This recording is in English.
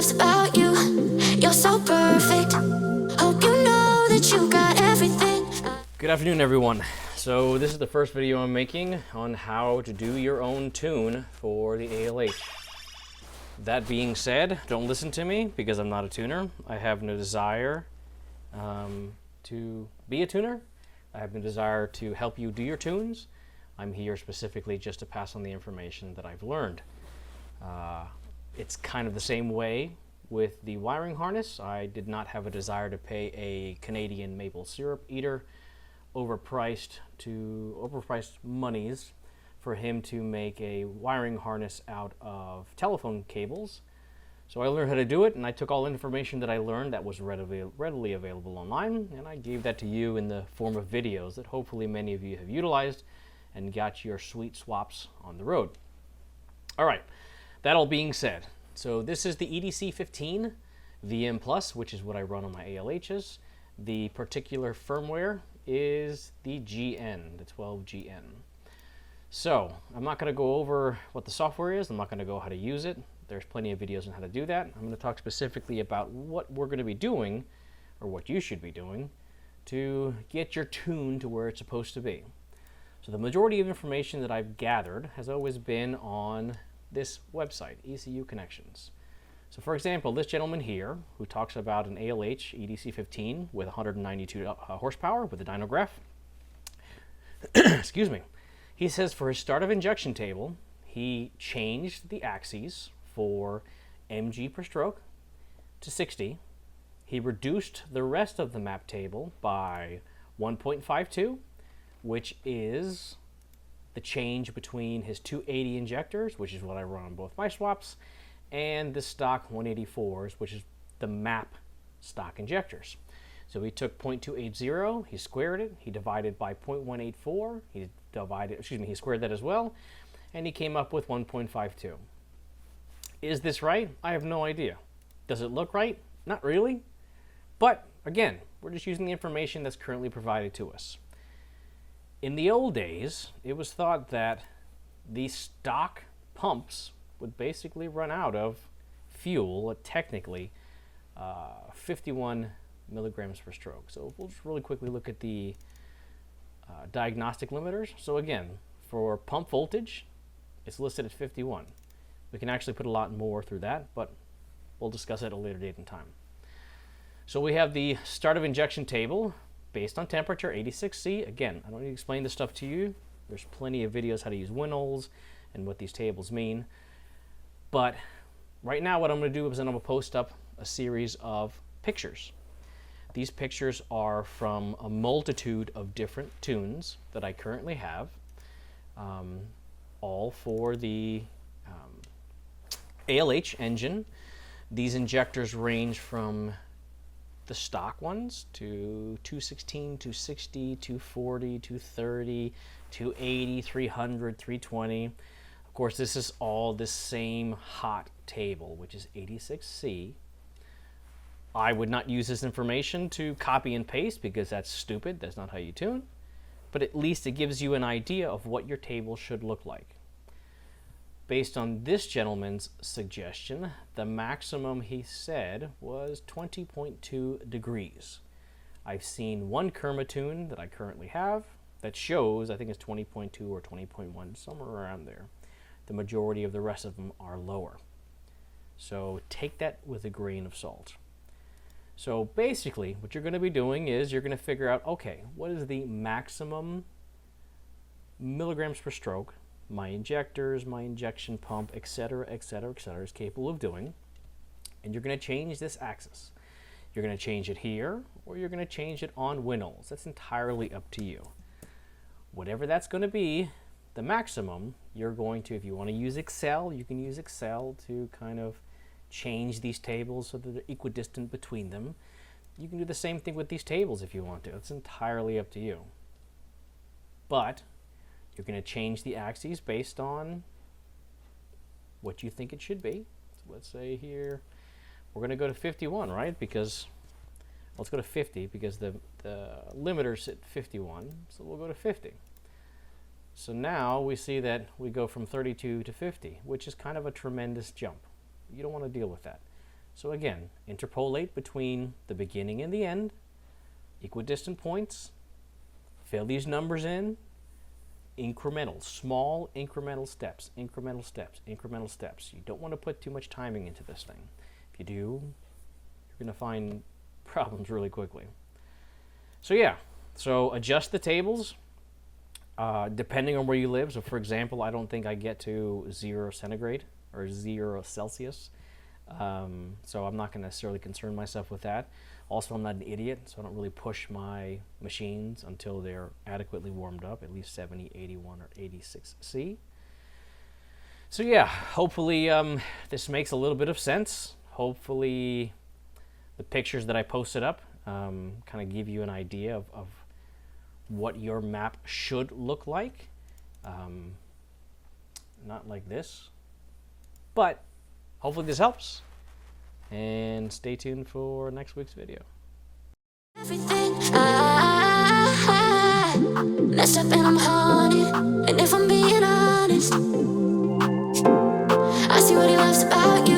loves about you. You're so perfect. Hope you know that you got everything. Good afternoon, everyone. So this is the first video I'm making on how to do your own tune for the ALH. That being said, don't listen to me because I'm not a tuner. I have no desire to be a tuner. I have no desire to help you do your tunes. I'm here specifically just to pass on the information that I've learned. It's kind of the same way with the wiring harness. I did not have a desire to pay a Canadian maple syrup eater overpriced monies for him to make a wiring harness out of telephone cables. So I learned how to do it, and I took all the information that I learned that was readily available online, and I gave that to you in the form of videos that hopefully many of you have utilized and got your sweet swaps on the road. All right, that all being said, so this is the EDC15 VM Plus, which is what I run on my ALHs. The particular firmware is the GN, the 12GN. So I'm not going to go over what the software is. I'm not going to go how to use it. There's plenty of videos on how to do that. I'm going to talk specifically about what we're going to be doing, or what you should be doing, to get your tune to where it's supposed to be. So the majority of information that I've gathered has always been on this website, ECU Connections. So for example, this gentleman here, who talks about an ALH EDC15 with 192 horsepower with a dynograph, excuse me, he says for his start of injection table, he changed the axes for mg per stroke to 60. He reduced the rest of the map table by 1.52, which is the change between his 280 injectors, which is what I run on both my swaps, and the stock 184s, which is the map stock injectors. So he took 0.280, he squared it, he divided by 0.184, he squared that as well, and he came up with 1.52. Is this right? I have no idea. Does it look right? Not really. But again, we're just using the information that's currently provided to us. In the old days, it was thought that the stock pumps would basically run out of fuel at technically 51 milligrams per stroke. So we'll just really quickly look at the diagnostic limiters. So again, for pump voltage, it's listed at 51. We can actually put a lot more through that, but we'll discuss it at a later date and time. So we have the start of injection table based on temperature, 86C. Again, I don't need to explain this stuff to you. There's plenty of videos how to use Winnows and what these tables mean. But right now what I'm going to do is I'm going to post up a series of pictures. These pictures are from a multitude of different tunes that I currently have, all for the ALH engine. These injectors range from the stock ones to 216, 260, 240, 230, 280, 300, 320. Of course, this is all the same hot table, which is 86C. I would not use this information to copy and paste because that's stupid. That's not how you tune. But at least it gives you an idea of what your table should look like. Based on this gentleman's suggestion, the maximum he said was 20.2 degrees. I've seen one Kerma tune that I currently have that shows, I think it's 20.2 or 20.1, somewhere around there. The majority of the rest of them are lower. So take that with a grain of salt. So basically, what you're going to be doing is you're going to figure out, okay, what is the maximum milligrams per stroke my injectors, my injection pump, etc., etc., etc., is capable of doing, and you're going to change this axis. You're going to change it here, or you're going to change it on Winnows. That's entirely up to you. Whatever that's going to be, the maximum, you're going to, if you want to use Excel, you can use Excel to kind of change these tables so that they're equidistant between them. You can do the same thing with these tables if you want to. It's entirely up to you. But you're going to change the axes based on what you think it should be. So let's say here, we're going to go to 51, right? Because, let's go to 50 because the limiter's at 51, so we'll go to 50. So now we see that we go from 32 to 50, which is kind of a tremendous jump. You don't want to deal with that. So again, interpolate between the beginning and the end, equidistant points, fill these numbers in, incremental, small incremental steps, incremental steps, incremental steps. You don't want to put too much timing into this thing. If you do, you're going to find problems really quickly. So yeah, so adjust the tables depending on where you live. So for example, I don't think I get to 0 centigrade or 0 Celsius. So I'm not going to necessarily concern myself with that. Also, I'm not an idiot, so I don't really push my machines until they're adequately warmed up, at least 70, 81, or 86 C. So yeah, hopefully this makes a little bit of sense. Hopefully the pictures that I posted up kind of give you an idea of what your map should look like. Not like this, but hopefully this helps. And stay tuned for next week's video. Everything I messed up and I'm haunted. And if I'm being honest, I see what he loves about you.